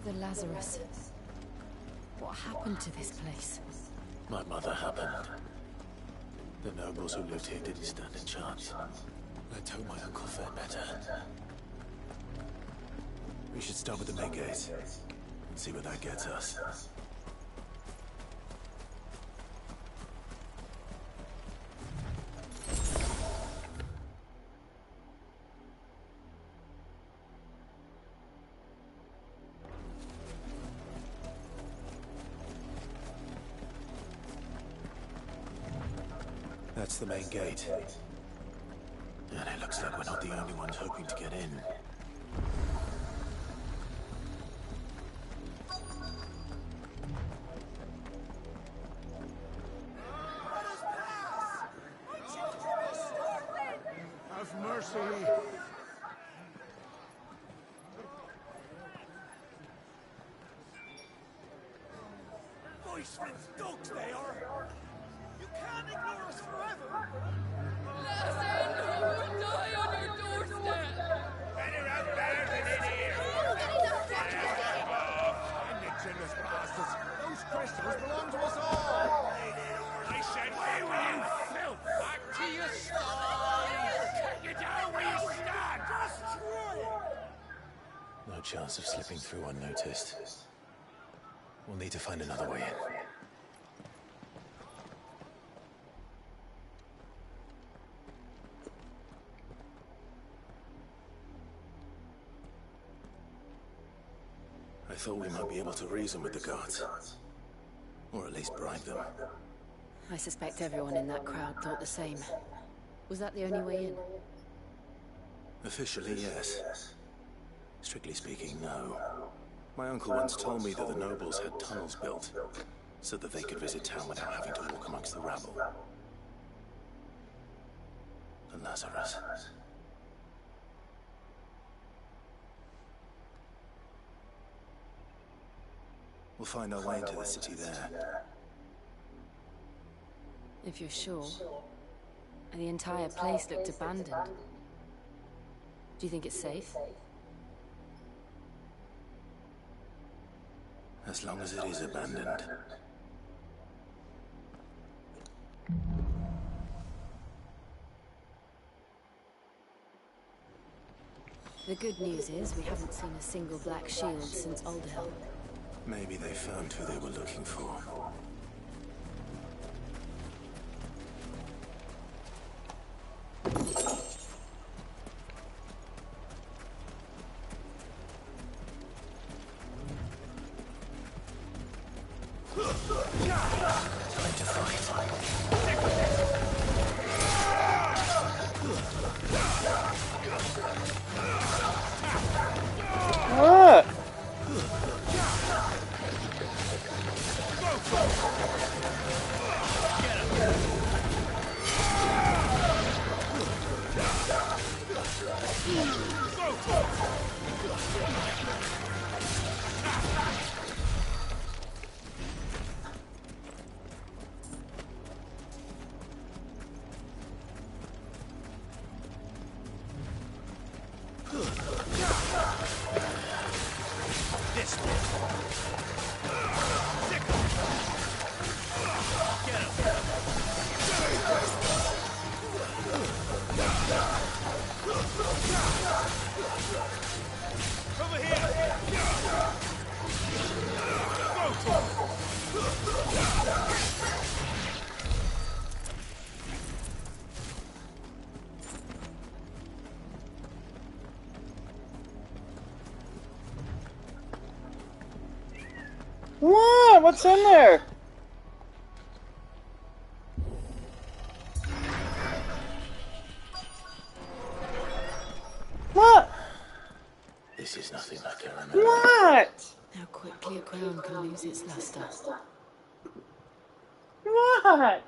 The Lazarus. What happened to this place? My mother happened. The nobles who lived here didn't stand a chance. Let's hope my uncle fared better. We should start with the main gate and see where that gets us. That's the main gate. And it looks like we're not the only ones hoping to get in. Have mercy. Voiceless dogs they are! You can't ignore us forever! Let us in or we'll die on your doorstep! Better out there than in here! Indigenous bastards! Those crystals belong to us all! I said, here with you, filth! Back to your stalls! Cut you down where you stand! Just try it! No chance of slipping through unnoticed. We'll need to find another way in. I thought we might be able to reason with the guards. Or at least bribe them. I suspect everyone in that crowd thought the same. Was that the only way in? Officially, yes. Strictly speaking, no. My uncle once told me that the nobles had tunnels built, so that they could visit town without having to walk amongst the rabble. The Lazarus. We'll find our way into the city there. If you're sure. The entire place looked abandoned. Do you think it's safe? As long as it is abandoned. The good news is we haven't seen a single black shield since Aldale. Maybe they found who they were looking for. Time to fight. What? What? What's in there? What? This is nothing like I remember. What? How quickly a crown can lose its luster. What?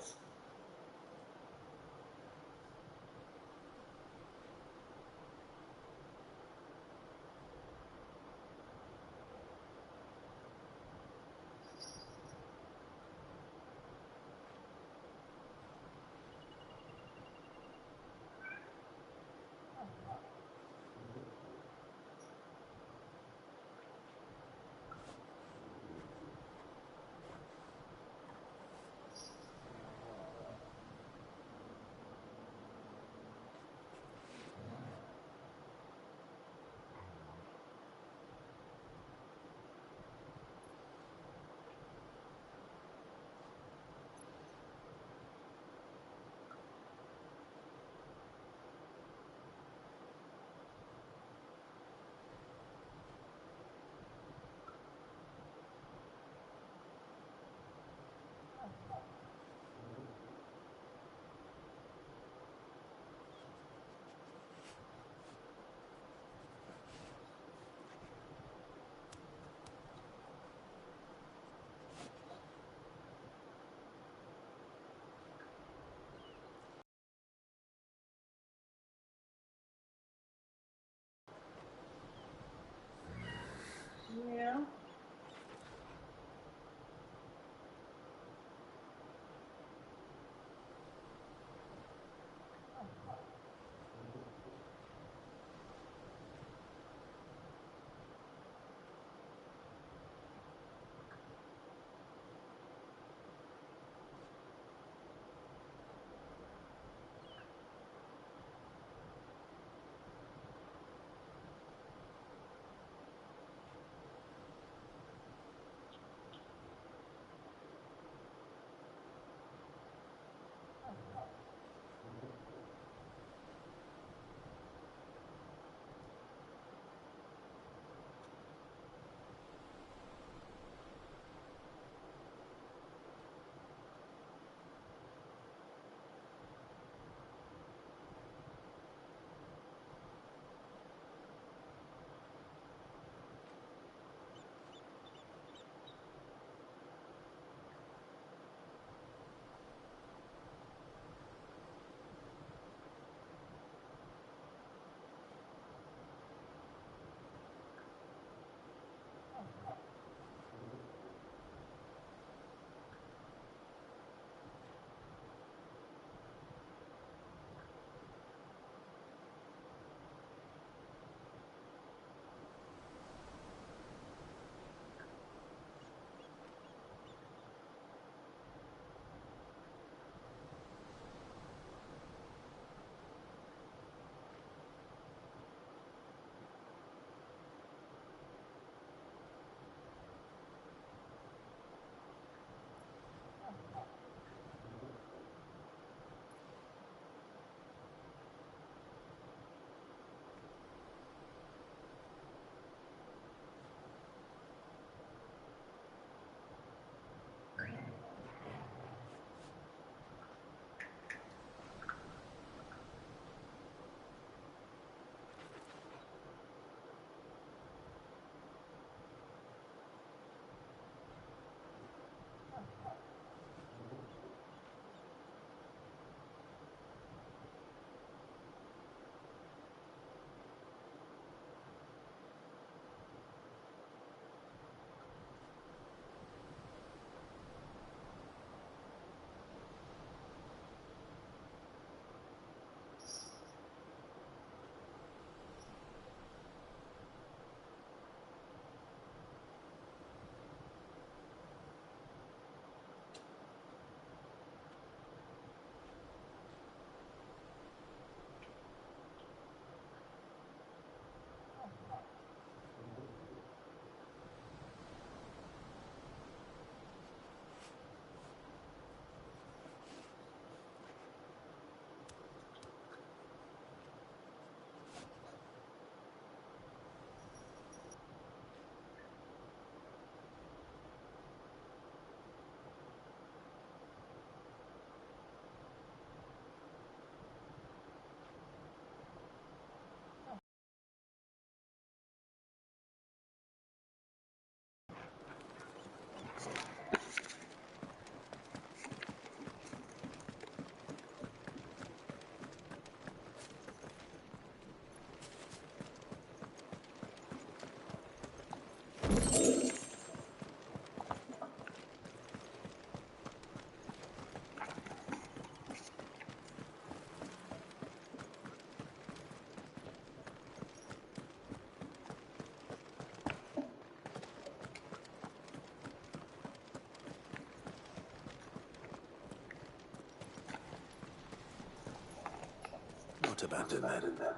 not abandoned then.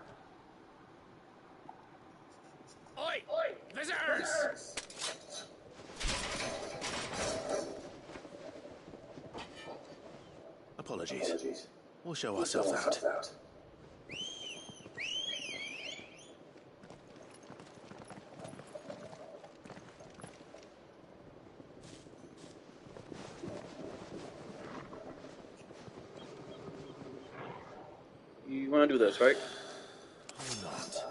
Oi! Visitors! Apologies. We'll show ourselves out. You want to do this, right? Or not.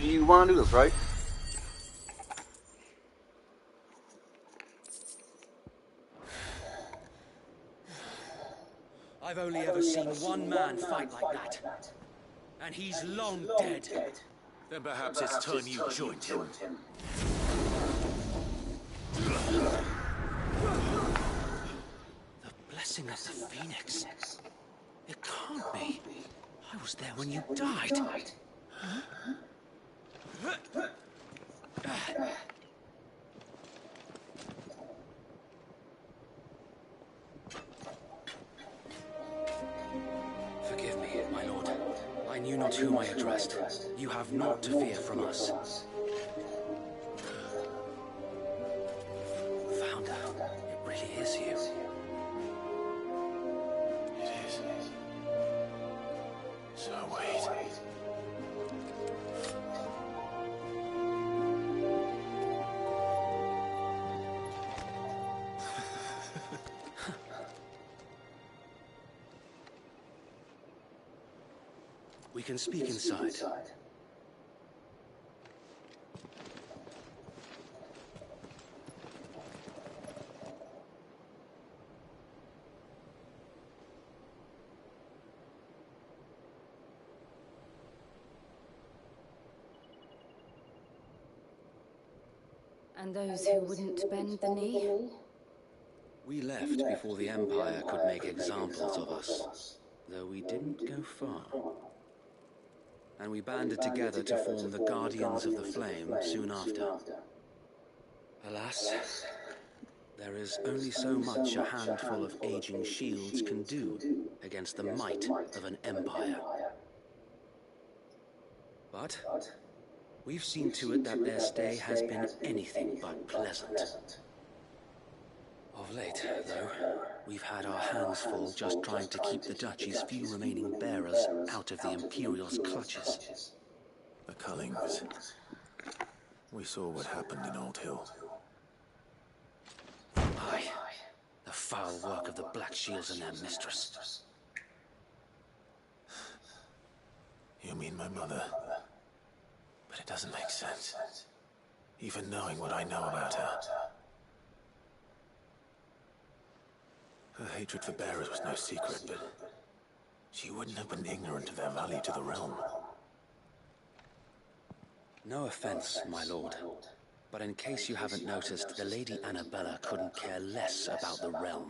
You want to do this, right? I've only ever seen one man fight like that. And he's long dead. Then perhaps it's time you joined him. The blessing of the Phoenix. It can't be. I was there when you died. Forgive me, my lord. I knew not whom I addressed. You have naught to fear from us. Founder, it really is you. It is. So wait. We can speak inside. And those who wouldn't bend the knee? We left before the Empire could make examples of us, though we didn't go far. And we banded together to form the Guardians of the Flame soon after. Alas, there is only so much a handful of aging shields can do against the might of an empire. But we've seen to it that their stay has been anything but pleasant. Of late, though, we've had our hands full just trying to keep the Duchy's few remaining bearers out of the Imperial's clutches. The Cullings. We saw what happened in Old Hill. Aye, the foul work of the Black Shields and their mistress. You mean my mother? But it doesn't make sense. Even knowing what I know about her. Her hatred for bearers was no secret, but she wouldn't have been ignorant of their value to the realm. No offense, my lord, but in case you haven't noticed, the Lady Annabella couldn't care less about the realm.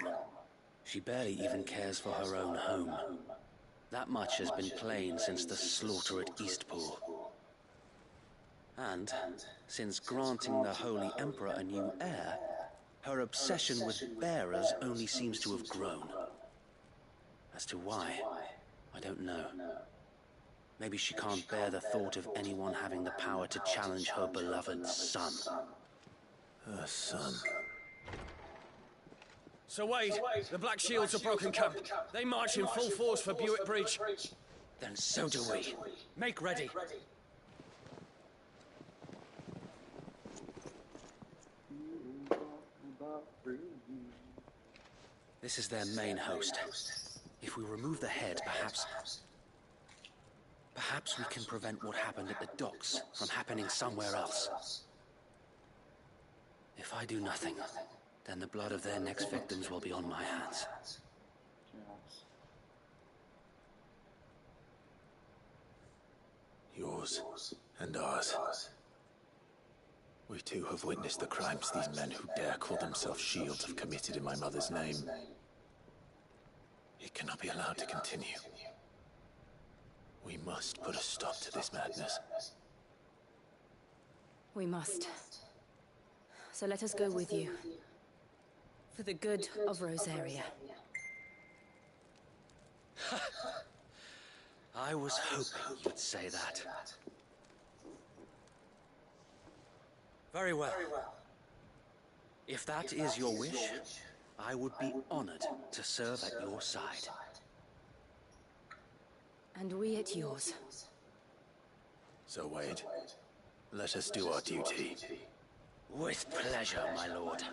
She barely even cares for her own home. That much has been plain since the slaughter at Eastpool. And since granting the Holy Emperor a new heir, her obsession with bearers only seems to have grown. As to why, I don't know. Maybe she can't bear the thought of anyone having the power to challenge her beloved son. Her son. Sir Wade, the Black Shields have broken camp. They march in full force for Buick Bridge. Then so do we. Make ready. This is their main host. If we remove the head, perhaps we can prevent what happened at the docks from happening somewhere else. If I do nothing, then the blood of their next victims will be on my hands. Yours and ours. We too have witnessed the crimes these men who dare call themselves shields have committed in my mother's name. It cannot be allowed to continue. We must put a stop to this madness. We must. So let us go with you. For the good of Rosaria. I was hoping you'd say that. Very well. If that is your wish, I would be honored to serve at your side. And we at yours. So, Wade, let us do our duty. With pleasure, my lord.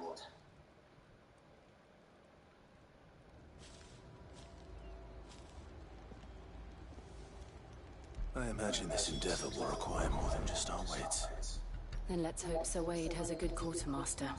I imagine this endeavor will require more than just our wits. Then let's hope Sir Wade has a good quartermaster.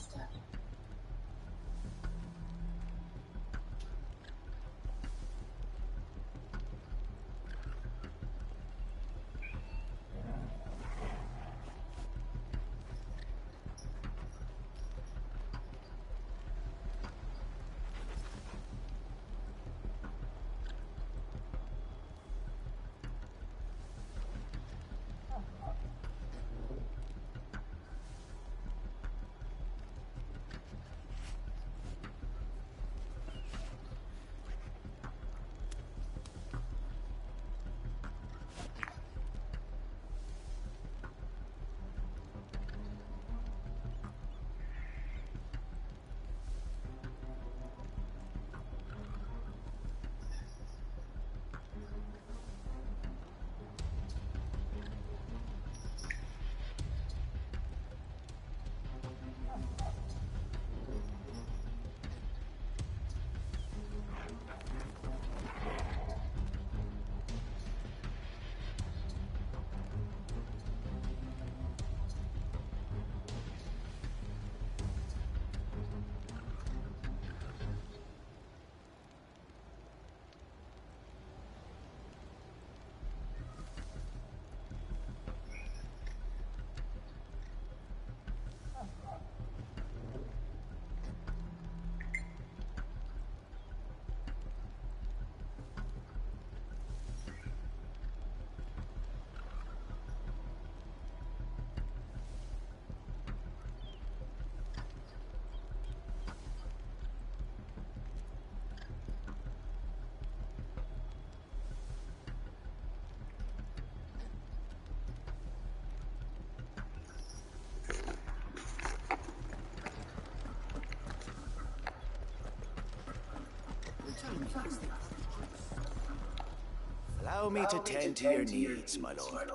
Allow me to tend to your needs, my lord.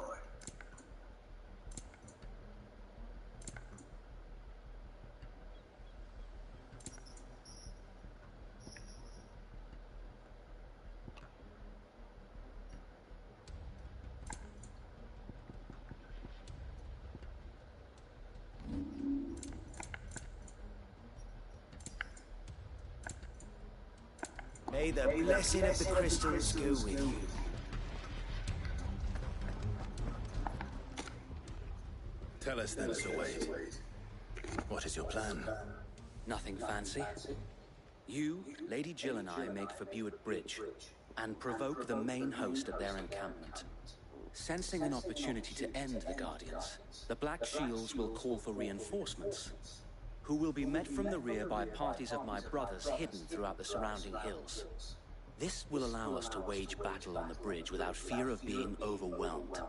May the blessing of the crystals go with you. Tell us then, Sir Wade. What is your plan? Nothing fancy. You, Lady Jill and I make for Buett Bridge and provoke the main host at their encampment. Sensing an opportunity to end the Guardians, the Black Shields will call for reinforcements, who will be met from the rear by parties of my brothers hidden throughout the surrounding hills. This will allow us to wage battle on the bridge without fear of being overwhelmed.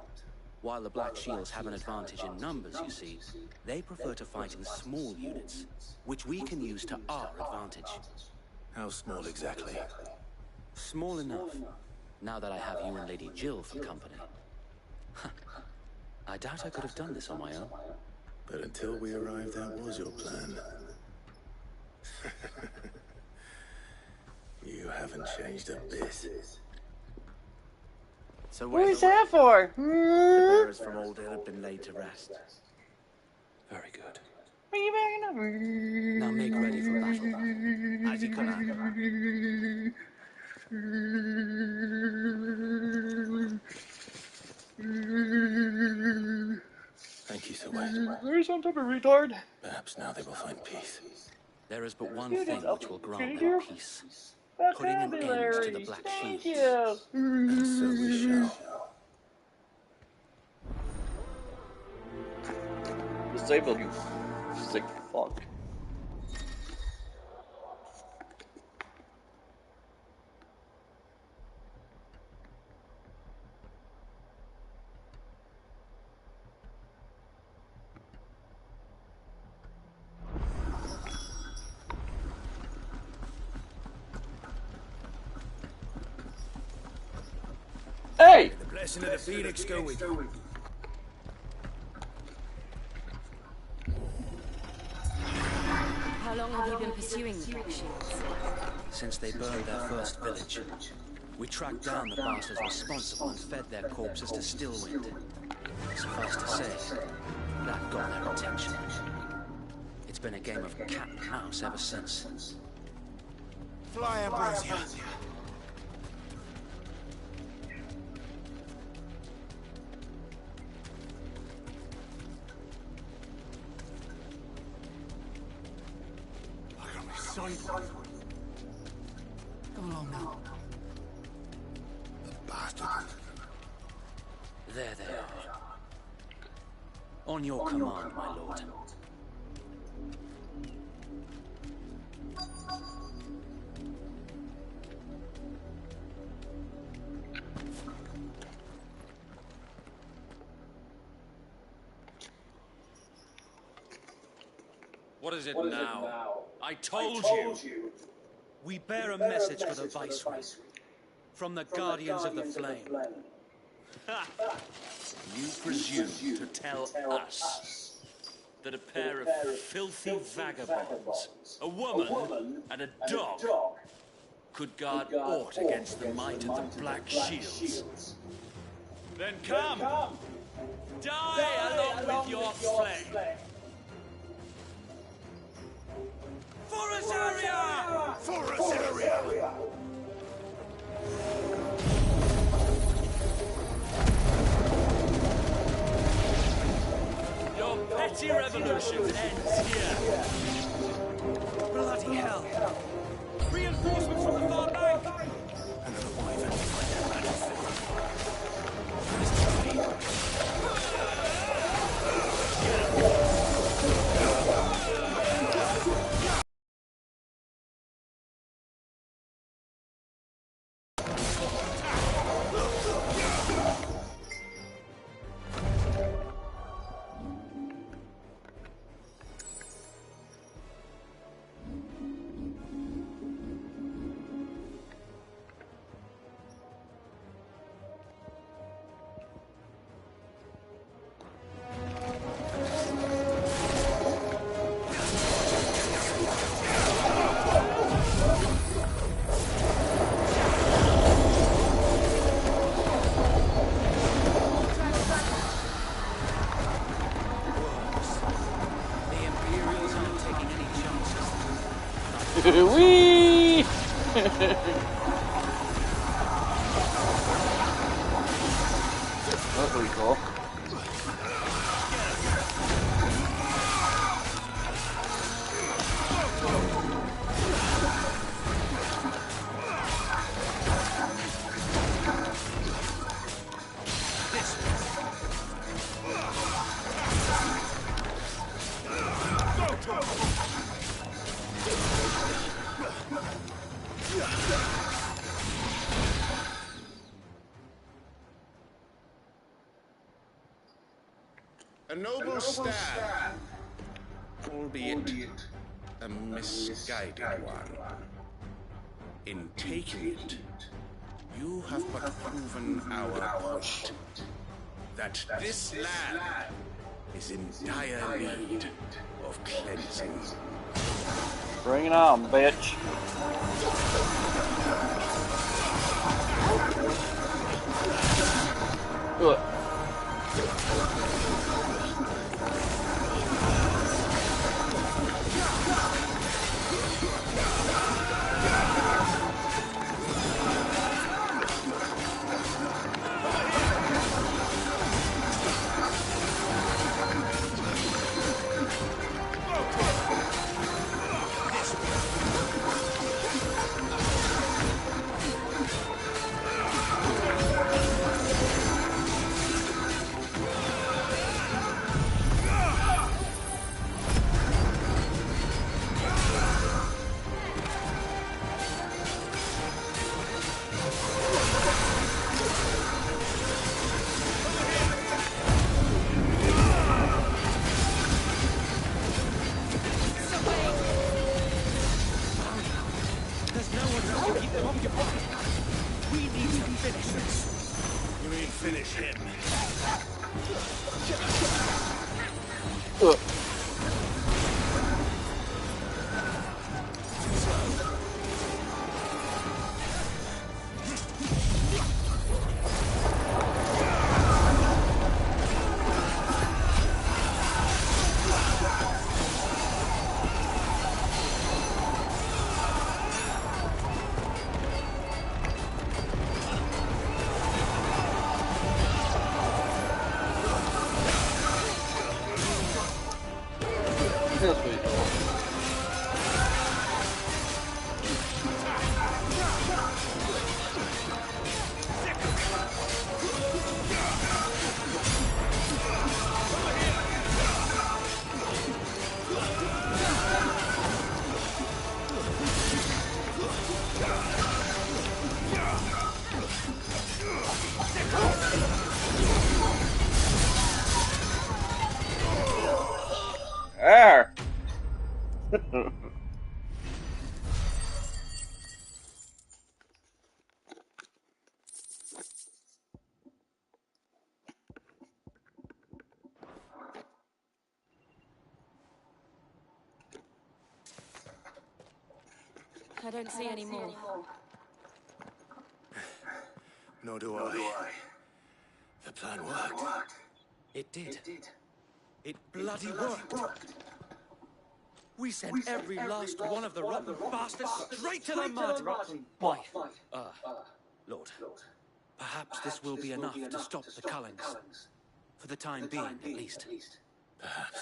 While the Black Shields have an advantage in numbers, you see, they prefer to fight in small units, which we can use to our advantage. How small exactly? Small enough, now that I have you and Lady Jill for company. I doubt I could have done this on my own. But until we arrived, that was your plan. You haven't changed a bit. So What is that for? the bearers from Oldale have been laid to rest. Very good. Are you backing up? Now make ready for battle. As you command. Thank you, Sir Wade. You're some type of retard. Perhaps now they will find peace. There is but one Dude, thing it's which will grant upgraded them your peace. Putting an end to the vocabulary. Black Thank Shields. you. And so we shall. Disable you. Sick fuck. Hey! The blessing of the Phoenix go with you. How long have you been pursuing the Black Shields? Since they burned their first village, we tracked down the bastards responsible and fed their corpses to Stillwind. Suffice to say, that got their attention. It's been a game of cat and mouse ever since. Fly, Ambrosia. I got my sight. Come along now. The bastard. There they are. On your command, my lord. What is it now? I told you. We bear a message for the Viceroy from the Guardians of the Flame. You presume to tell us that a pair of filthy vagabonds, a woman and a dog, could guard aught against the might of the Black Shields? Then come! Die along with your flame! For Azaria! For Azaria! Your petty revolution ends here. Bloody hell! Reinforcements from the far bank! Another wyvern will find their battlefield. Wee! That's pretty cool. A noble stand, albeit a misguided one. In taking it, you have but proven our point, that this land is in dire need of cleansing. Bring it on, bitch. Do it. finish him. That's pretty cool. There. I don't see any more. Nor do I. The plan worked. It did. It bloody worked. We sent every last one of the rotten bastards straight to the mud. Why? Lord, perhaps this will be enough to stop the Cullings. For the time being, at least. Perhaps.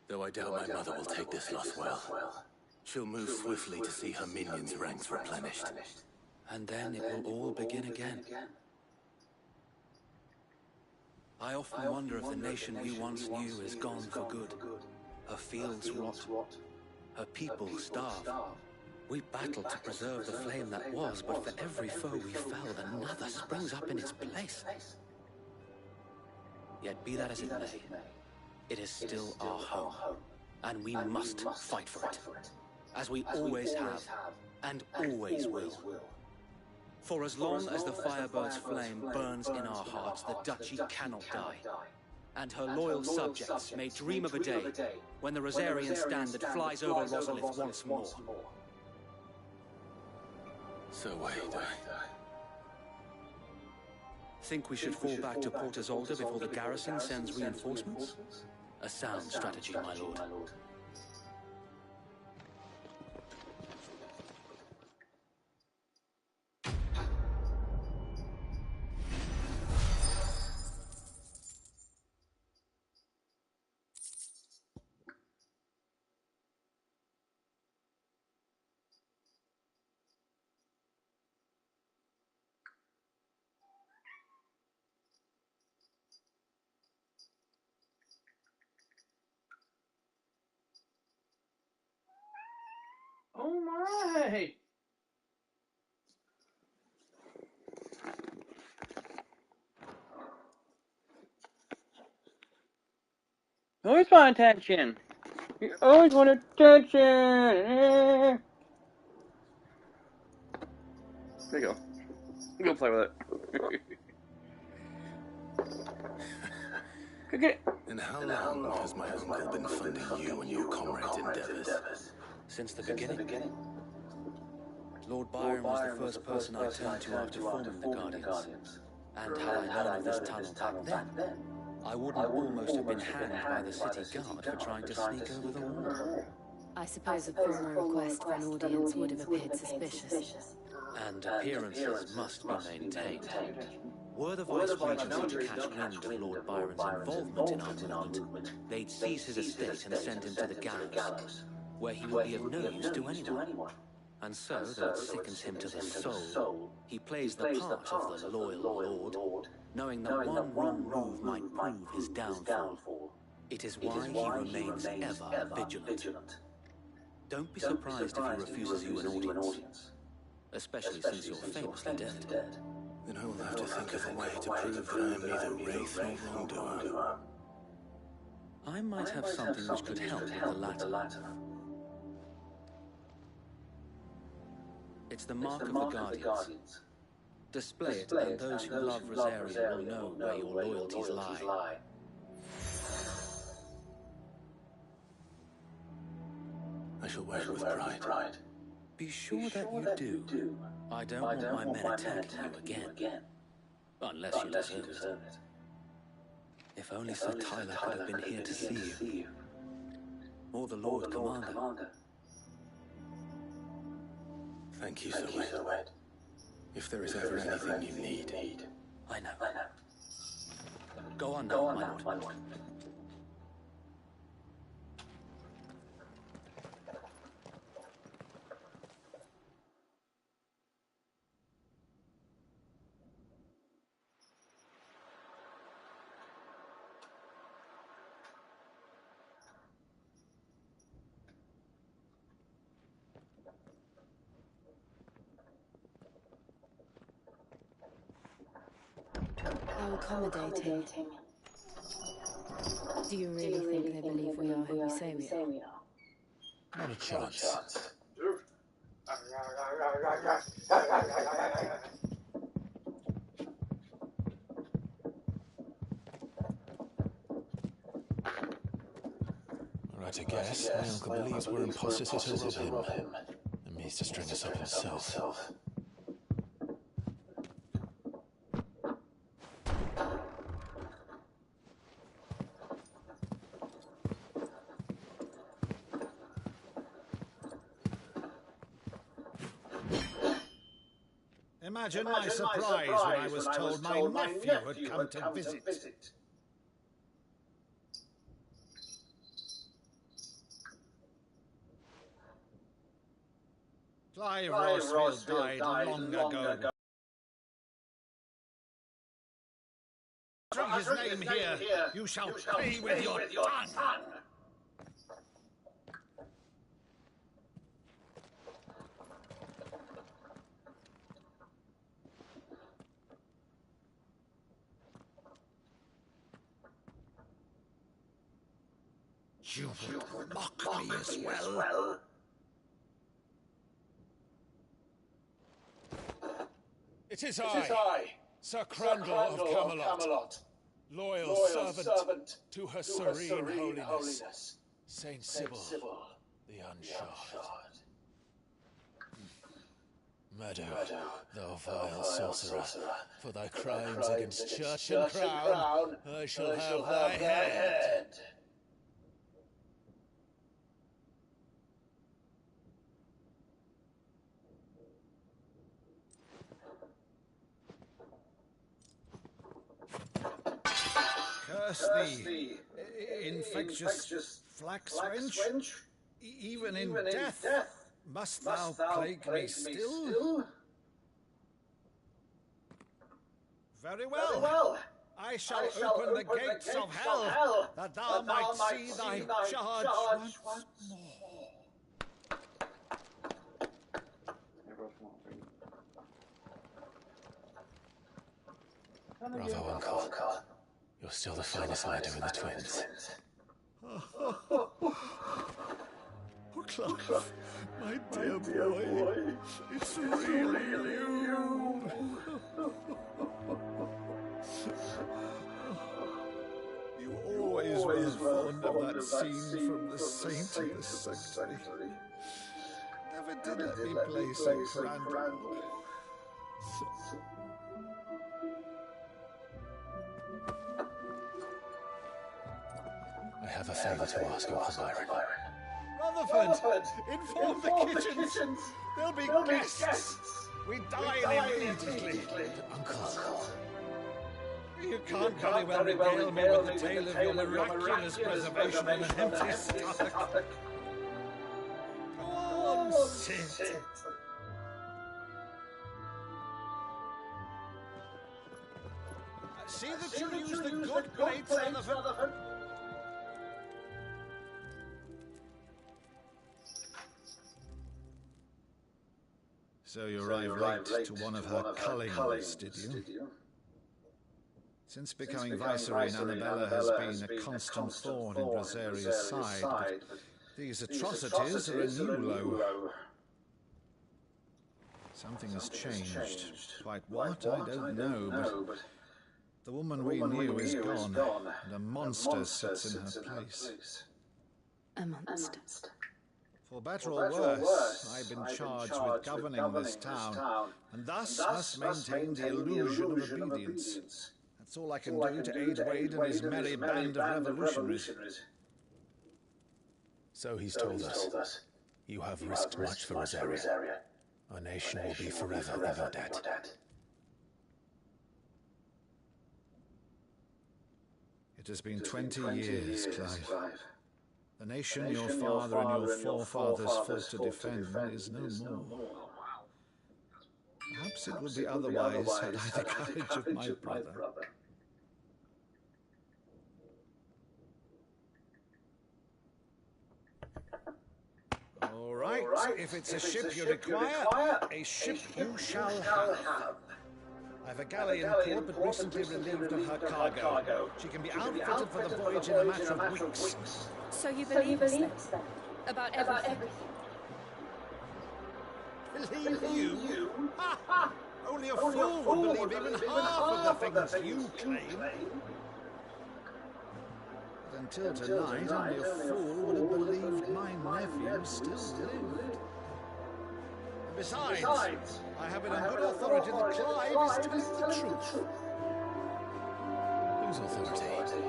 Though I doubt my mother will take this loss well. She'll move swiftly to see her minions' ranks replenished. And then it will all begin again. I often wonder if the nation we once knew is gone for good. Her fields rot. Her people starve. We battled to preserve the flame that was, but for every foe we felled, another springs up in its place. Yet be that as it may, it is still our home, and we must fight for it, as we always have, and always will. For as long as the Firebird's flame burns in our hearts, the Duchy cannot die. And her loyal subjects may dream of a day when the Rosarian standard flies over Rosalith once more. So wait, Think we should fall back to Port Isolde before the garrison sends reinforcements? A sound strategy, my lord. Oh my! Always want attention. You always want attention. There you go. Go play with it. Okay. And how long has my uncle been funding you and your comrades' endeavors? Since the beginning. Lord Byron was the first person I turned to after forming the Guardians. And had I known of this tunnel back then, I wouldn't almost have been hanged by the city guard for trying to sneak over the wall. I suppose a formal request for an audience would have appeared suspicious. And appearances must be maintained. Were the Vice-Regency to catch wind of Lord Byron's involvement in our movement, they'd seize his estate and send him to the gallows, where he would be of no use to anyone. And so, though it sickens him to the soul, he plays the part of the loyal lord, knowing that one wrong move might prove his downfall. It is why he remains ever vigilant. Don't be surprised if he refuses you an audience, especially since you're famously dead. Then I will have to think of a way to prove that I am neither wraith nor wrongdoer. I might have something which could help with the latter. It's the mark of the Guardians. Display it, and those who love Rosaria will know where your loyalties lie. I shall wear it with pride. Be sure that you do. I don't want my men attacking you again. Unless you deserve it. If only Sir Tyler could have been here to see you. Or the Lord Commander. Thank you, Sir Wed. If there is ever anything you need. I know. Go on now, my lord. How accommodating. Do you really think they believe we are who we say we are? Not a chance. Right, I guess. My uncle believes we're imposters to rob him. And means to string us up himself. Imagine my surprise when I was told my nephew had come to visit. Clive Rosfield died long ago. Drink his name here, you shall pay with your tongue. You would mock me as well. It is I, Sir Crandall of Camelot, loyal servant to her serene holiness, Saint Sybil, the Unshod. Murder, thou vile sorcerer, for thy crimes against church and crown, I shall have thy head. Curse thee, infectious flax wench. Even in death, must thou plague me still? Very well. I shall open the gates of hell, that thou might see thy charge once more. Bravo, Uncle. You're still the finest fighter in the twins. Oh, Clive, my dear boy, it's really you. You always were fond of that scene from The Saint and the Secretary. Never did let me play St. Crandall. I have a favor to ask, Uncle Byron. Rutherford, inform the kitchens. There'll be guests. We dine immediately. Uncle. You can't very well regale me with the tale of your miraculous preservation on an empty stomach. Go on, sit. See that you use the good plates, Rutherford. So you arrived late to one of her cullings, did you? Since becoming Viceroy, Annabella has been a constant thorn in Rosaria's side, but these atrocities are a new low. Something has changed. Quite what, I don't know, but the woman we knew is gone, and a monster sits in her place. A monster. For better or worse, I've been charged with governing this town, and thus must maintain the illusion of obedience. That's all I can do to aid Wade and his merry band of revolutionaries. So he's told us. You have risked much for Rosaria. Our nation will be forever in your debt. It has been 20 years, Clive. The nation your father and your forefathers fought to defend is no more. Perhaps it would be otherwise had I the courage of my brother. All right, if it's a ship you require, a ship you shall have. I've a galley in port, but recently relieved of her cargo. She can be outfitted for the voyage in a matter of weeks. So you believe us then? About everything? Believe you? Ha ha! Only a fool would believe even half of the things you claim. But until tonight, only a fool would have believed my nephew still lived. And besides, I have it on good authority that Clive is telling the truth. Whose authority?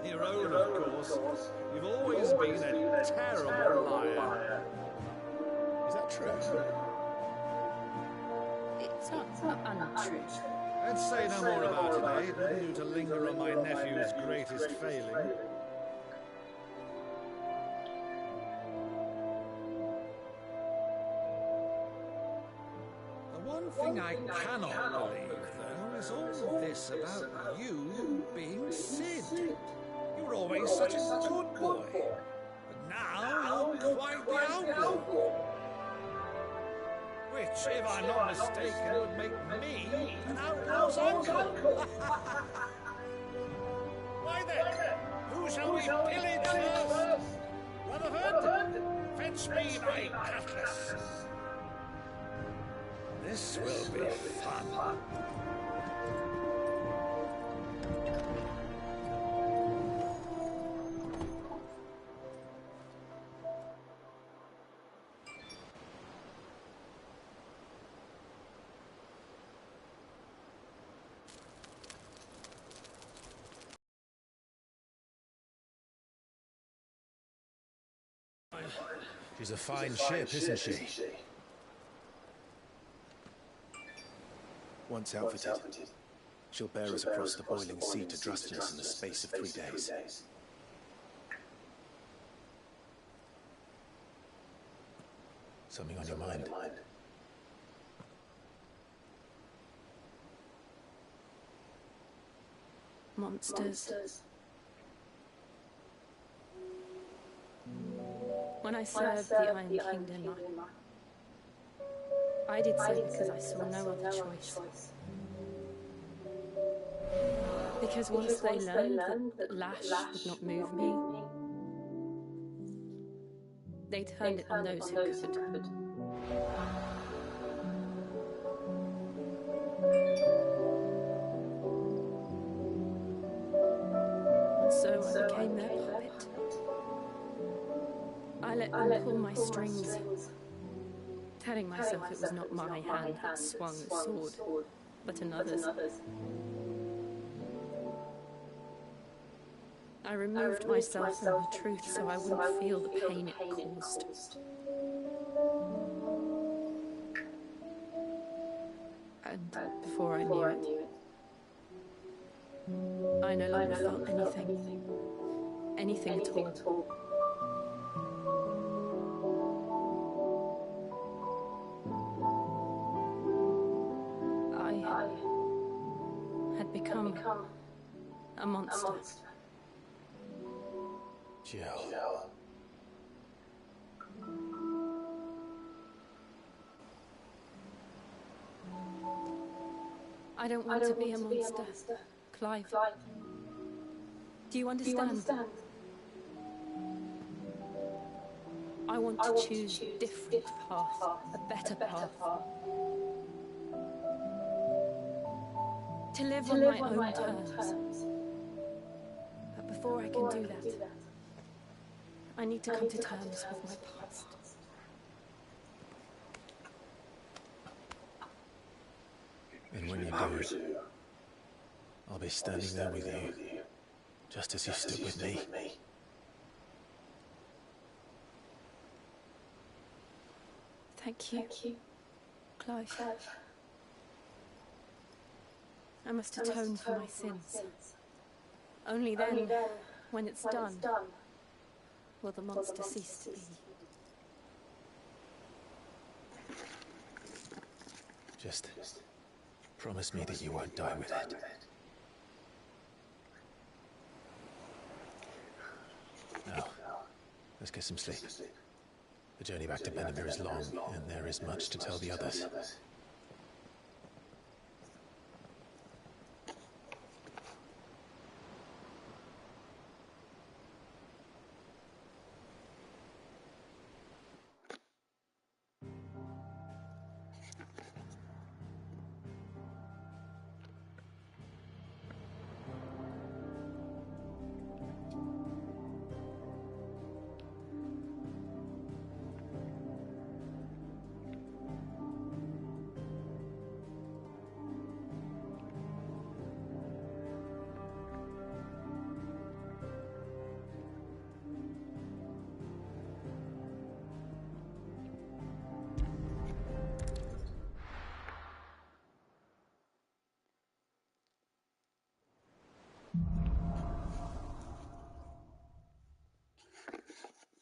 Your own, of course. You've always been a terrible liar. Is that true? It's not untrue. Let's say no more about it, eh? It wouldn't do to linger on my nephew's greatest failing. The one thing I cannot believe, though, is all this about you being Sid. You were always such a good boy. But now you're quite the outlaw. Which, if I'm not mistaken, would make me an outlaw's uncle. Why then, who shall we pillage first? Rutherford, fetch me my cutlass. This will be fun. She's a fine ship, isn't she? Once outfitted, she'll bear us across the boiling sea to Drustinus in the space of 3 days. Something on your mind? Monsters. When I served the Iron Kingdom, I did so because I saw no other choice. Because once they learned that Lash would not move me, they turned it on those who could. And so I became their puppet. I let them pull my strings, telling myself it was not my hand that swung the sword, but another's. I removed myself from the truth so I wouldn't feel the pain it caused. And before I knew it, I no longer felt anything at all. I had become a monster. Jill. I don't want to be a monster, Clive. Do you understand? I want to choose a different path, a better path. To live on my own terms. But before I can do that, I need to come to terms with my past. And when you do, I'll be standing there with you, just as you stood with me. Thank you, Clive. I must atone for my sins. Only then, when it's done, will the monster cease to be. Just promise me that you won't die with it. Now, let's get some sleep. The journey back to Benamir is long, and there is much to tell the others.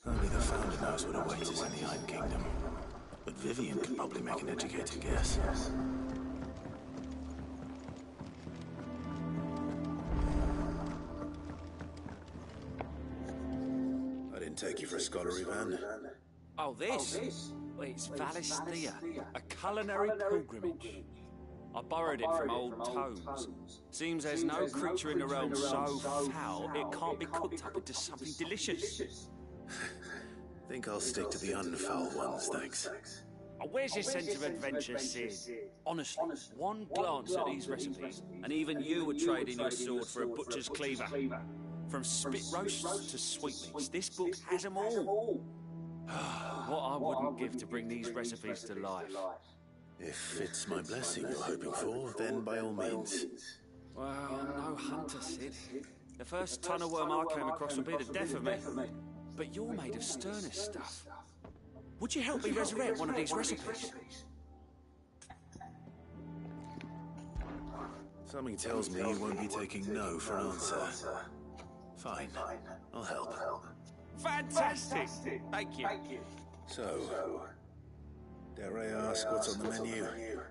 Only the Founder knows what awaits us in the Iron Kingdom. But Vivian could probably make an educated guess. I didn't take you for a scholar, Ivan. Oh, this? Well, it's Valisthea, a culinary pilgrimage. I borrowed it from old tomes. Seems there's no creature in the realm so foul it can't be cooked up into something delicious. Think I'll stick to the unfoul ones, thanks. Oh, where's your sense of adventure, Sid? Honestly, one glance at these recipes, and even you would trade in your sword for a butcher's cleaver. From spit roasts to sweetmeats, this book has them all. What I wouldn't give to bring these recipes to life. If it's my blessing you're hoping for, then by all means. Well, I'm no hunter, Sid. The first tunnel worm I came across would be the death of me. But you're made of sterner stuff. Would you help me resurrect one of these recipes? Something tells me you won't be taking no for an answer. Fine, I'll help. Fantastic! Thank you. So, dare I ask what's on the menu?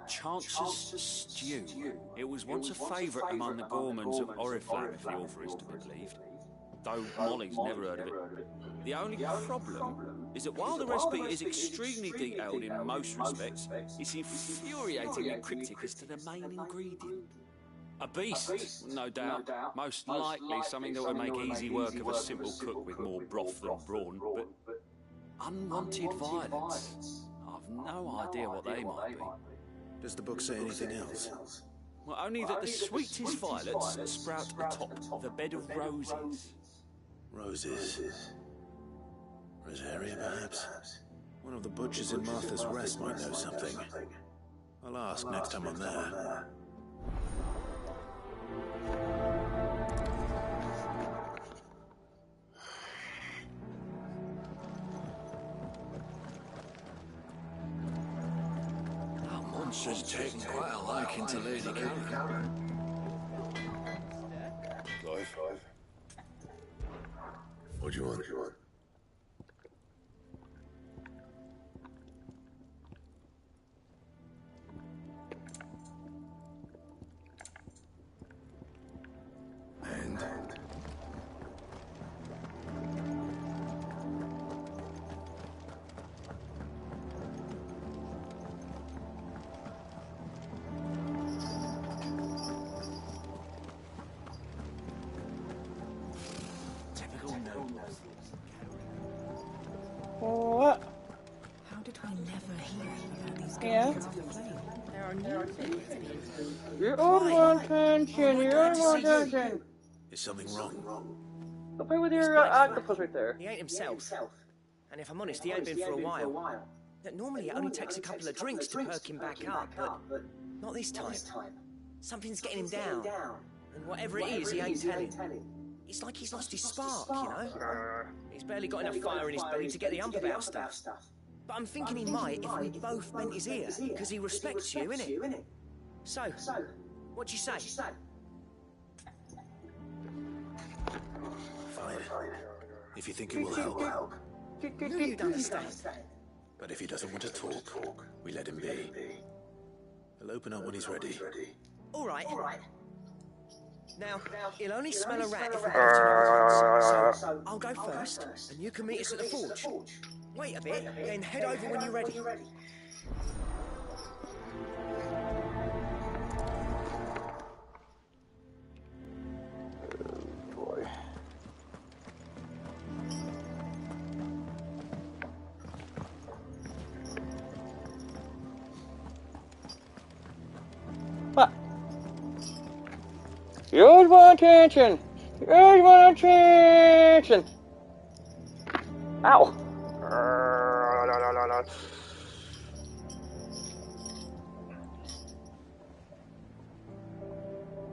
Chance's Stew. It was once a favourite among the gourmands of Oriflamme, if the author is to be believed. Though Molly's never heard of it. The only problem is that while the recipe is extremely detailed in most respects, it's infuriatingly cryptic as to the main ingredient. A beast, no doubt. Most likely something that would make easy work of a simple cook with more broth than brawn, but unwanted violets. I've no idea what they might be. Does the book say anything else? Well, only that the sweetest violets sprout atop the bed of roses. Roses. Rosaria, perhaps? One of the butchers in Martha's Rest might know something. I'll ask next time I'm there. That monster's taken quite a liking to Lady Karen. Clive? What do you want? And? Typical nobles. You don't want attention. You don't want attention. Is something wrong? Go play with your octopus right there. He ain't himself. And if I'm honest, he ain't been for a while. Normally it only takes a couple of drinks to perk him back up, but not this time. Something's getting him down. And whatever it is, he ain't telling. It's like he's lost his spark, you know? He's barely got enough fire in his belly to get the ump about stuff. But I'm thinking he might if we both bent his ear, because he respects you, innit? So, what do you say? Fine. If you think it will help. No, you'd understand. But if he doesn't want to talk, we let him be. He'll open up when he's ready. All right. Now, he'll only smell a rat if we go to once. So, I'll go first, and you can meet us at the forge. Wait a bit, then head over when you're ready. Boy. What? You always want attention. You always want attention. Ow.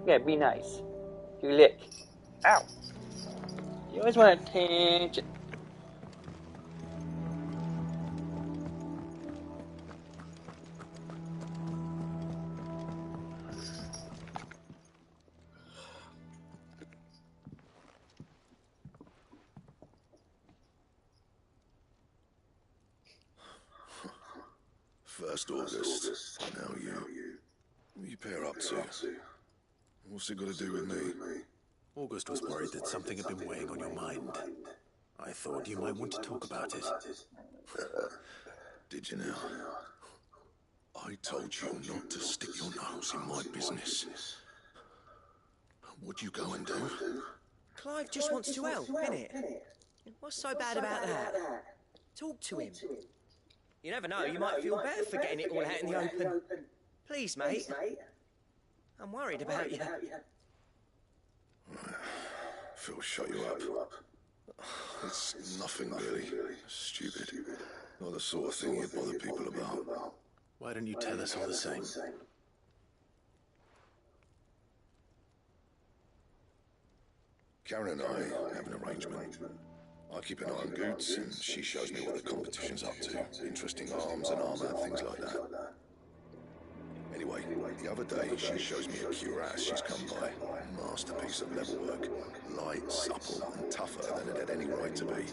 Yeah, be nice. You lick. Ow. You always want attention. First August. Now you. What you pair up to? What's it got to do with me? August was worried that something had been weighing on your mind. I thought you might want to talk about it. Did you now? I told you not to stick your nose in my business. What'd you go and do? Clive just wants to help, innit? What's so bad about that? Talk to him. You never know, you might feel better for getting it all out in the open. Please, mate. I'm worried about you. Phil, shut you up. It's nothing really. Stupid. Not the sort of thing you bother people about. Why don't you tell us all the same? Karen and I have an arrangement. I keep an eye on Goots, and she shows me what the competition's up to. Interesting arms and armour, things like that. Anyway, the other day, she shows me a cuirass she's come by. Masterpiece of level work. Light, supple, and tougher than it had any right to be.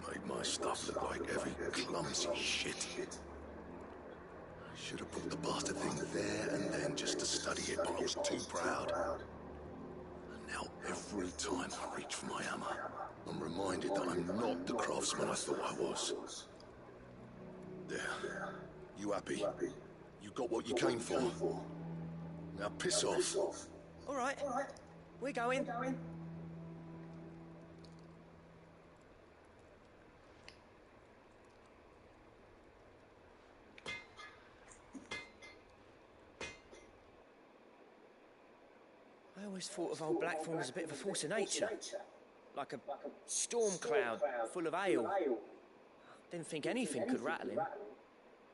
Made my stuff look like heavy, clumsy shit. I should have brought the bastard thing there and then just to study it, but I was too proud. Now, every time I reach for my hammer, I'm reminded that I'm not the craftsman I thought I was. There. You happy? You got what you came for? Now piss off. All right. We're going. I always thought of old Blackthorn as a bit of a force of nature. Like a storm cloud full of hail. Didn't think anything could rattle him.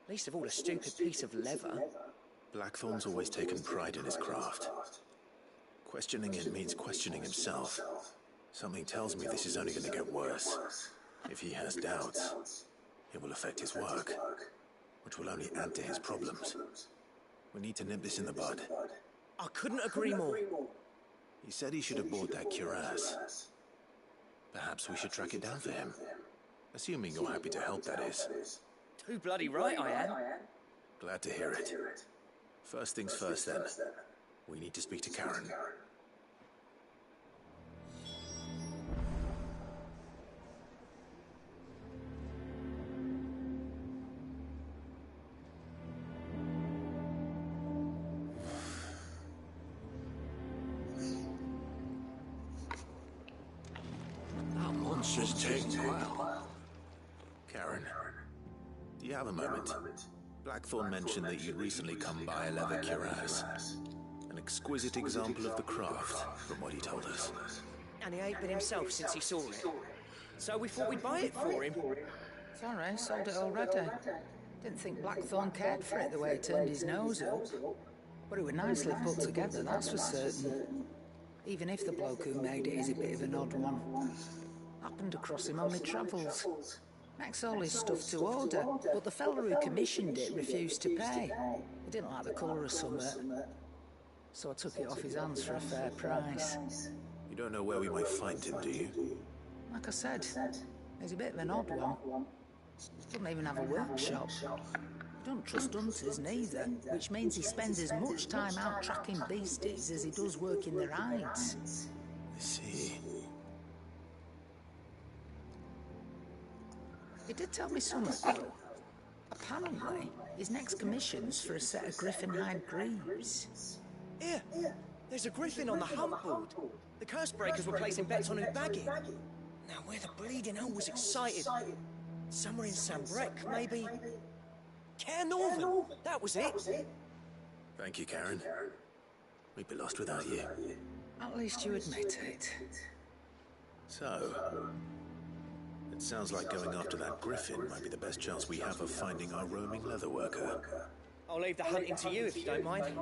Least of all a stupid piece of leather. Blackthorn's always taken pride in his craft. Questioning it means questioning himself. Something tells me this is only going to get worse. If he has doubts, it will affect his work, which will only add to his problems. We need to nip this in the bud. I couldn't agree more. He said he should have bought that cuirass. Perhaps we should track it down for him. Assuming you're happy to help, that is. Too bloody right I am. Glad to hear it. First things first, then. We need to speak to Karen. That monster's taking well. Karen, do you have a moment? Blackthorn mentioned that you'd recently come by a leather cuirass. An exquisite example of the craft, from what he told us. And he ain't been himself since he saw it. So we thought we'd buy it for him. Sorry, sold it already. Didn't think Blackthorn cared for it the way he turned his nose up. But it was nicely put together, that's for certain. Even if the bloke who made it is a bit of an odd one. Happened across him on my travels. Makes all his stuff to order, but the fella who commissioned it refused to pay. He didn't like the colour of summit. So I took it off his hands for a fair price. You don't know where we might find him, do you? Like I said, he's a bit of an odd one. Doesn't even have a workshop. Don't trust hunters neither, which means he spends as much time out tracking beasties as he does working their hides. I see. He did tell me something, though. Apparently, his next commission's for a set of griffin hide greaves. Here, there's a griffin on the hunt board. The curse breakers were placing bets on who'd bag it. Now, where the bleeding hell was excited? Somewhere in Sambrec, maybe? Care Northern, that was it. Thank you, Karen. We'd be lost without you. At least you admit it. So, it sounds like going after that griffin might be the best chance we have of finding our roaming leatherworker. I'll leave the hunting to you if you don't mind.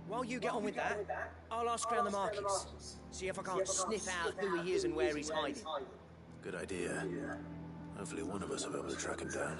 While you get on with that, I'll ask around the markets. See if I can't sniff out who he is and where he's hiding. Good idea. Hopefully one of us will be able to track him down.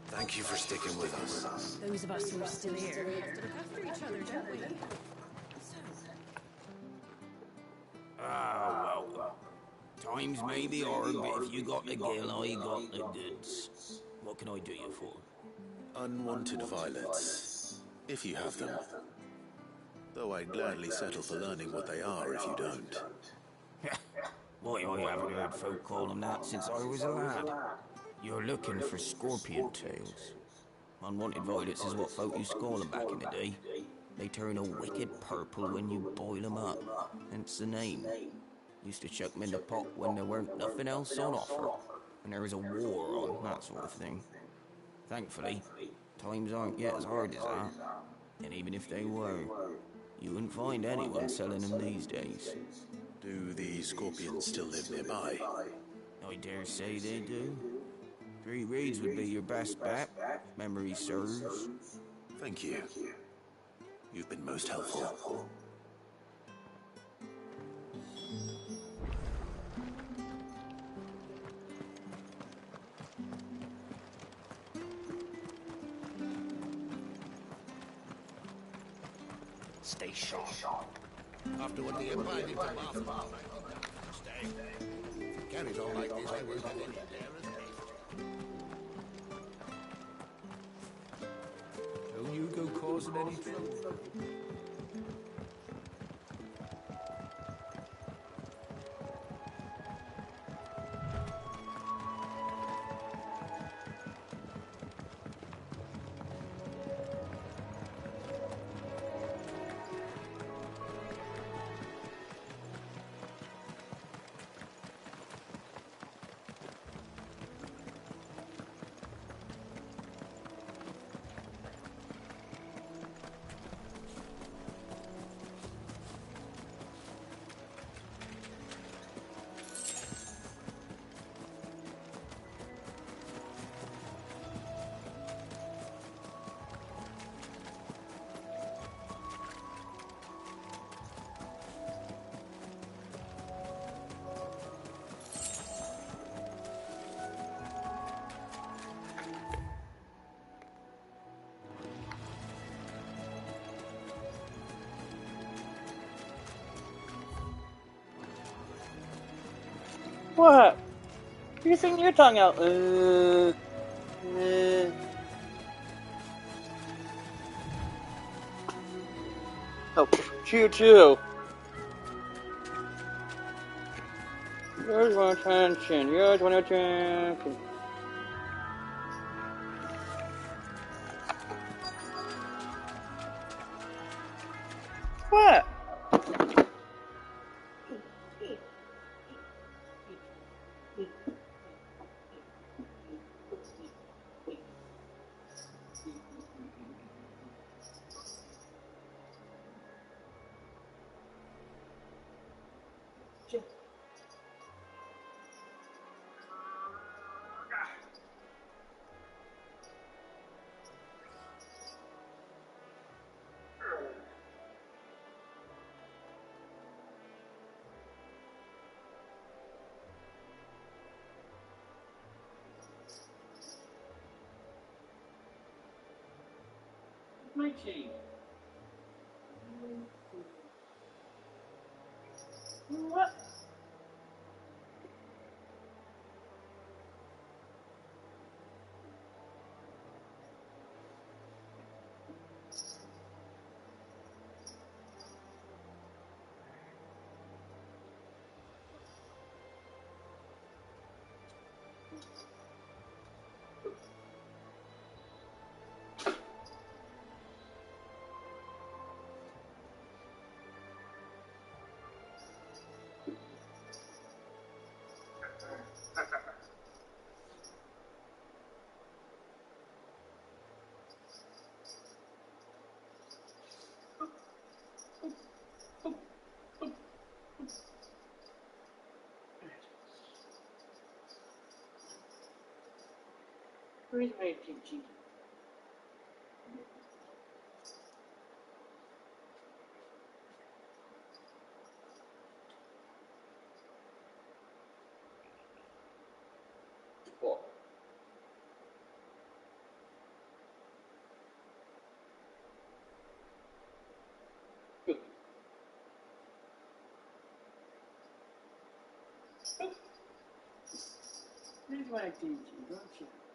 Thank you for sticking with us. Those of us who are still here have to look after each other, don't we? Ah, well. Time Times may be hard, but if you got the gill, I got the goods. What can I do you for? Unwanted violets, if you have them. Though I'd gladly settle for learning what they are if you don't. Why, I haven't heard folk call them that since I was a lad. You're looking for scorpion tails. Unwanted violets is what folk used to call them back in the day. They turn a wicked purple when you boil them up, hence the name. Used to chuck them in the pot when there weren't nothing else on offer, and there was a war on, that sort of thing. Thankfully, times aren't yet as hard as that, and even if they were, you wouldn't find anyone selling them these days. Do the scorpions still live nearby? I dare say they do. 3 Reeds would be your best bet, if memory serves. Thank you. You've been most helpful. Stay sharp. After what the Empire did to Martha, stay. Carries on like this, I won't have any terrors left. Don't you go causing any trouble. What? You're sticking your tongue out. Oh, choo-choo. Yours want attention. Yours want attention. What? My chain. What? Where's my attention? This is what I teach you, don't you?